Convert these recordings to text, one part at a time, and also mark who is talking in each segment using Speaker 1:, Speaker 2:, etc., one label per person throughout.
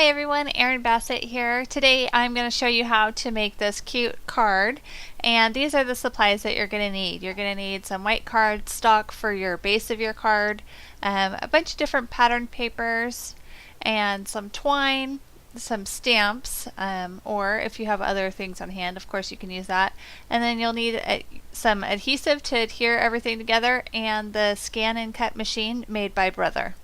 Speaker 1: Hi everyone, Erin Bassett here. Today I'm going to show you how to make this cute card, and these are the supplies that you're going to need. You're going to need some white card stock for your base of your card, a bunch of different pattern papers, and some twine, some stamps, or if you have other things on hand, of course you can use that. And then you'll need some adhesive to adhere everything together, and the ScanNCut machine made by Brother.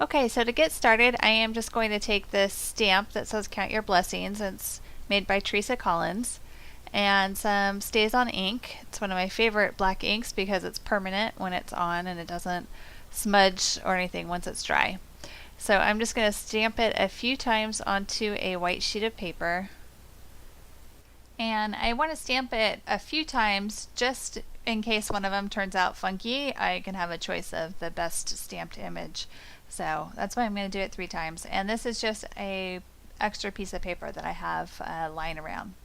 Speaker 1: Okay, so to get started, I am just going to take this stamp that says Count Your Blessings. It's made by Teresa Collins, and some Stays On ink. It's one of my favorite black inks because it's permanent when it's on and it doesn't smudge or anything once it's dry. So I'm just going to stamp it a few times onto a white sheet of paper. And I want to stamp it a few times just in case one of them turns out funky. I can have a choice of the best stamped image. So that's why I'm going to do it 3 times. And this is just a extra piece of paper that I have lying around.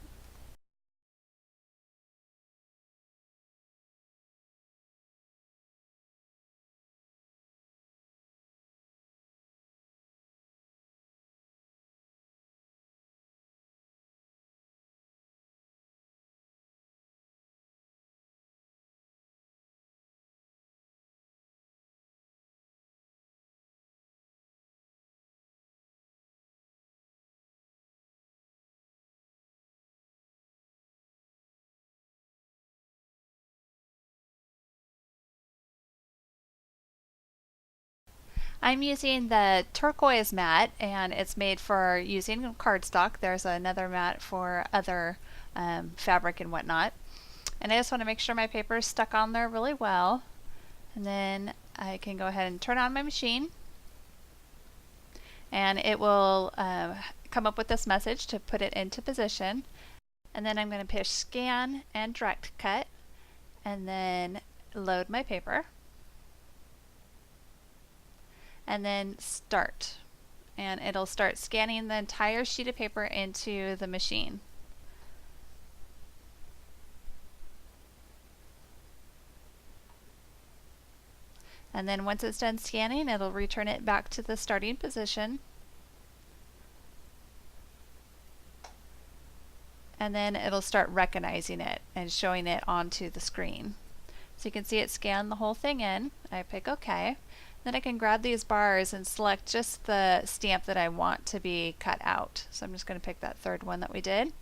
Speaker 1: I'm using the turquoise mat, and it's made for using cardstock. There's another mat for other fabric and whatnot. And I just want to make sure my paper is stuck on there really well. And then I can go ahead and turn on my machine. And it will come up with this message to put it into position. And then I'm going to push Scan and Direct Cut, and then load my paper. And then Start. And it'll start scanning the entire sheet of paper into the machine. And then once it's done scanning, it'll return it back to the starting position. And then it'll start recognizing it and showing it onto the screen. So you can see it scan the whole thing in. I pick OK. Then I can grab these bars and select just the stamp that I want to be cut out. So I'm just going to pick that third one that we did.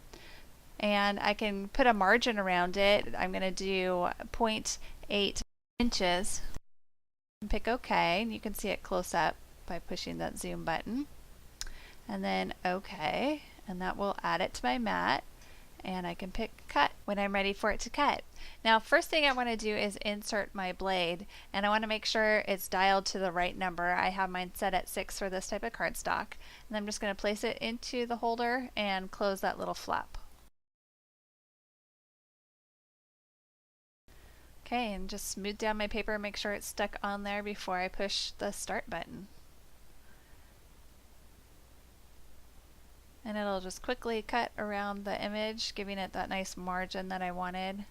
Speaker 1: And I can put a margin around it. I'm going to do 0.8 inches. And pick OK. And you can see it close up by pushing that zoom button. And then OK. And that will add it to my mat. And I can pick Cut when I'm ready for it to cut. Now, first thing I want to do is insert my blade, and I want to make sure it's dialed to the right number. I have mine set at 6 for this type of cardstock, and I'm just going to place it into the holder and close that little flap. Okay, and just smooth down my paper, make sure it's stuck on there before I push the Start button. And it'll just quickly cut around the image, giving it that nice margin that I wanted.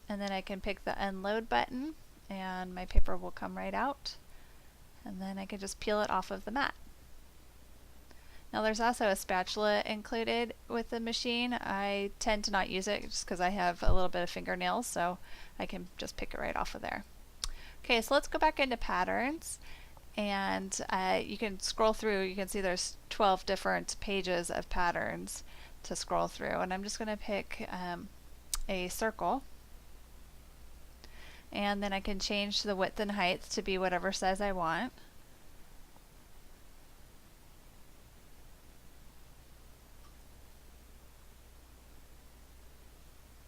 Speaker 1: And then I can pick the Unload button, and my paper will come right out. And then I can just peel it off of the mat. Now there's also a spatula included with the machine. I tend to not use it just because I have a little bit of fingernails, so I can just pick it right off of there. Okay, so let's go back into patterns. And you can scroll through. You can see there's 12 different pages of patterns to scroll through, and I'm just going to pick a circle, and then I can change the width and height to be whatever size I want.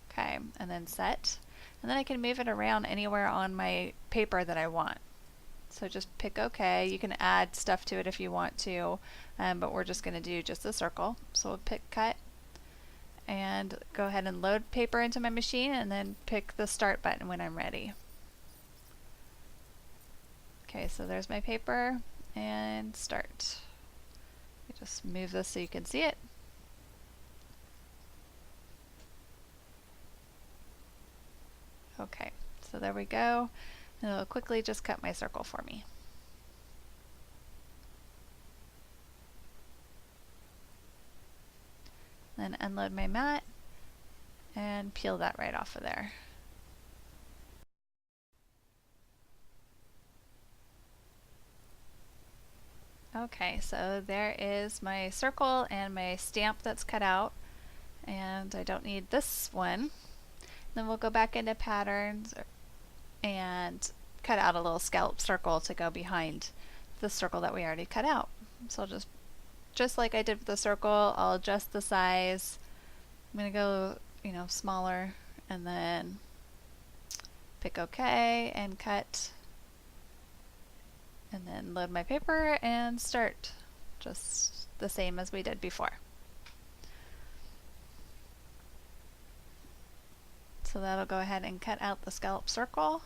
Speaker 1: Okay, and then set, and then I can move it around anywhere on my paper that I want. So just pick OK. You can add stuff to it if you want to, but we're just going to do just a circle. So we'll pick Cut and go ahead and load paper into my machine, and then pick the Start button when I'm ready. Okay, so there's my paper, and Start. Just move this so you can see it. Okay, so there we go. It'll quickly just cut my circle for me. Then unload my mat and peel that right off of there. Okay, so there is my circle and my stamp that's cut out, and I don't need this one. Then we'll go back into patterns and cut out a little scallop circle to go behind the circle that we already cut out. So just like I did with the circle, I'll adjust the size. I'm going to go, smaller, and then pick OK and cut, and then load my paper and start just the same as we did before. So that'll go ahead and cut out the scallop circle.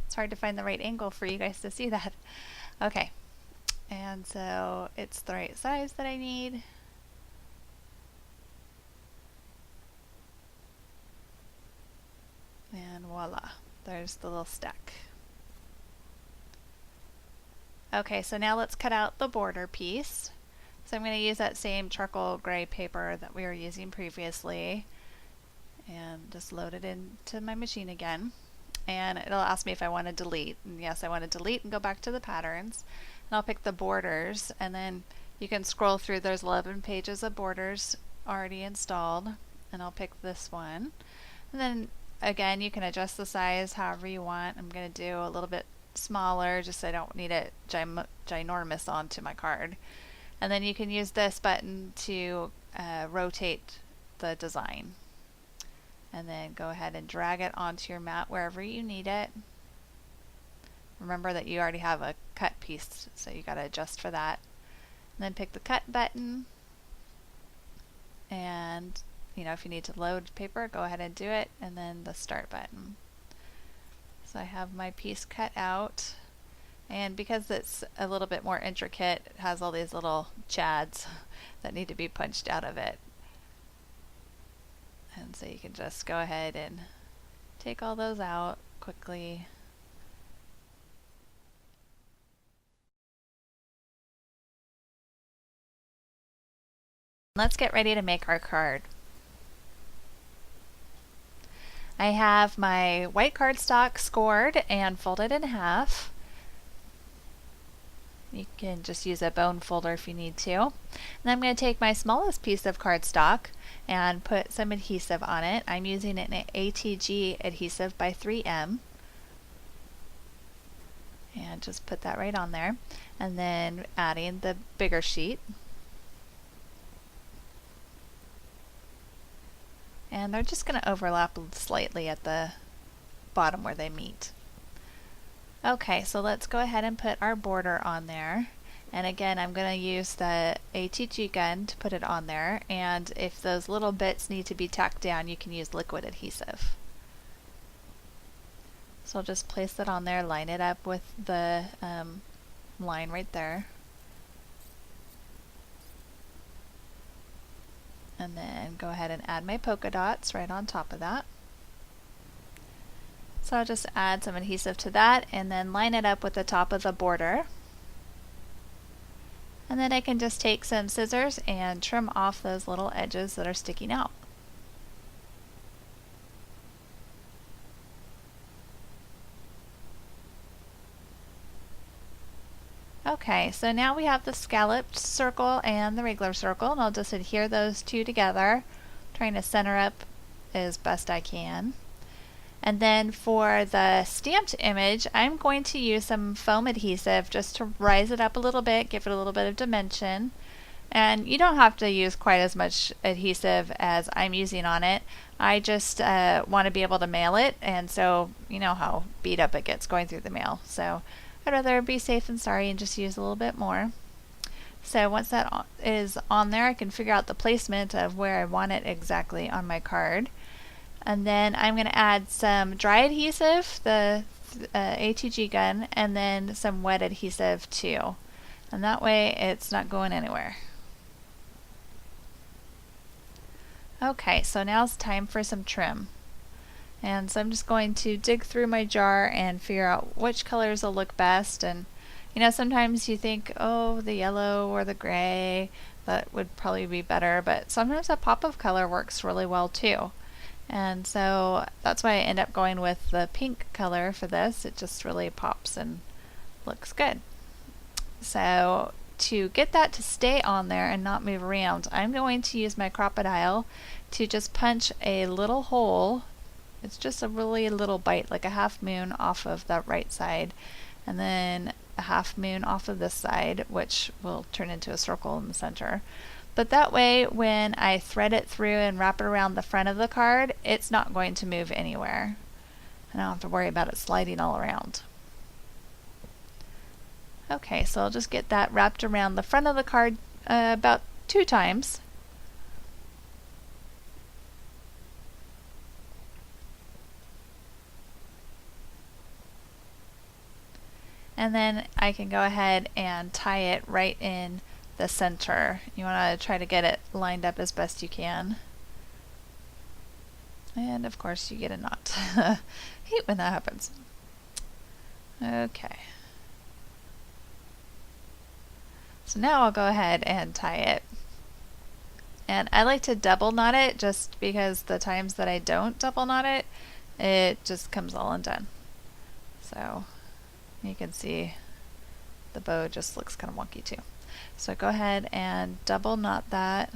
Speaker 1: It's hard to find the right angle for you guys to see that. Okay, and so it's the right size that I need. And voila, there's the little stack. Okay, so now let's cut out the border piece. So I'm going to use that same charcoal gray paper that we were using previously and just load it into my machine again. And it'll ask me if I want to delete. And yes, I want to delete and go back to the patterns. And I'll pick the borders, and then you can scroll through. There's 11 pages of borders already installed, and I'll pick this one. And then again, you can adjust the size however you want. I'm going to do a little bit smaller just so I don't need it ginormous onto my card. And then you can use this button to rotate the design. And then go ahead and drag it onto your mat wherever you need it. Remember that you already have a cut piece, so you got to adjust for that. And then pick the cut button. And if you need to load paper, go ahead and do it, and then the start button. So I have my piece cut out, and because it's a little bit more intricate, it has all these little chads that need to be punched out of it. And so you can just go ahead and take all those out quickly. Let's get ready to make our card. I have my white cardstock scored and folded in half. You can just use a bone folder if you need to. And I'm going to take my smallest piece of cardstock and put some adhesive on it. I'm using an ATG adhesive by 3M. And just put that right on there. And then adding the bigger sheet. And they're just going to overlap slightly at the bottom where they meet. Okay, so let's go ahead and put our border on there. And again, I'm going to use the ATG gun to put it on there. And if those little bits need to be tacked down, you can use liquid adhesive. So I'll just place it on there, line it up with the line right there. And then go ahead and add my polka dots right on top of that. So I'll just add some adhesive to that and then line it up with the top of the border. And then I can just take some scissors and trim off those little edges that are sticking out. Okay, so now we have the scalloped circle and the regular circle, and I'll just adhere those two together, trying to center up as best I can. And then for the stamped image, I'm going to use some foam adhesive just to rise it up a little bit, give it a little bit of dimension. And you don't have to use quite as much adhesive as I'm using on it. I just want to be able to mail it, and so you know how beat up it gets going through the mail. So I'd rather be safe than sorry and just use a little bit more. So once that is on there, I can figure out the placement of where I want it exactly on my card. And then I'm going to add some dry adhesive, the ATG gun, and then some wet adhesive too. And that way it's not going anywhere. Okay, so now it's time for some trim. And so I'm just going to dig through my jar and figure out which colors will look best. And you know, sometimes you think, oh, the yellow or the gray, that would probably be better, but sometimes a pop of color works really well too. And so that's why I end up going with the pink color for this. It just really pops and looks good. So to get that to stay on there and not move around, I'm going to use my Crop-A-Dial to just punch a little hole. It's just a really little bite, like a half moon off of that right side, and then a half moon off of this side, which will turn into a circle in the center. But that way, when I thread it through and wrap it around the front of the card, it's not going to move anywhere. I don't have to worry about it sliding all around. Okay, so I'll just get that wrapped around the front of the card about 2 times. And then I can go ahead and tie it right in the center. You want to try to get it lined up as best you can. And of course you get a knot. I hate when that happens. Okay. So now I'll go ahead and tie it. And I like to double knot it just because the times that I don't double knot it, it just comes all undone. So you can see the bow just looks kind of wonky too. So go ahead and double knot that.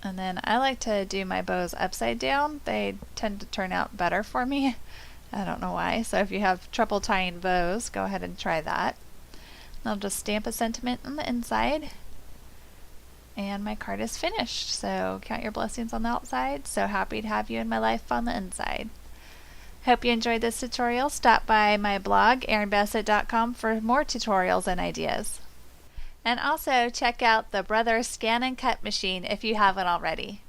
Speaker 1: And then I like to do my bows upside down. They tend to turn out better for me. I don't know why. So if you have trouble tying bows, go ahead and try that. And I'll just stamp a sentiment on the inside. And my card is finished. So count your blessings on the outside. So happy to have you in my life on the inside. Hope you enjoyed this tutorial. Stop by my blog, ErinBassett.com, for more tutorials and ideas. And also check out the Brother ScanNCut machine if you haven't already.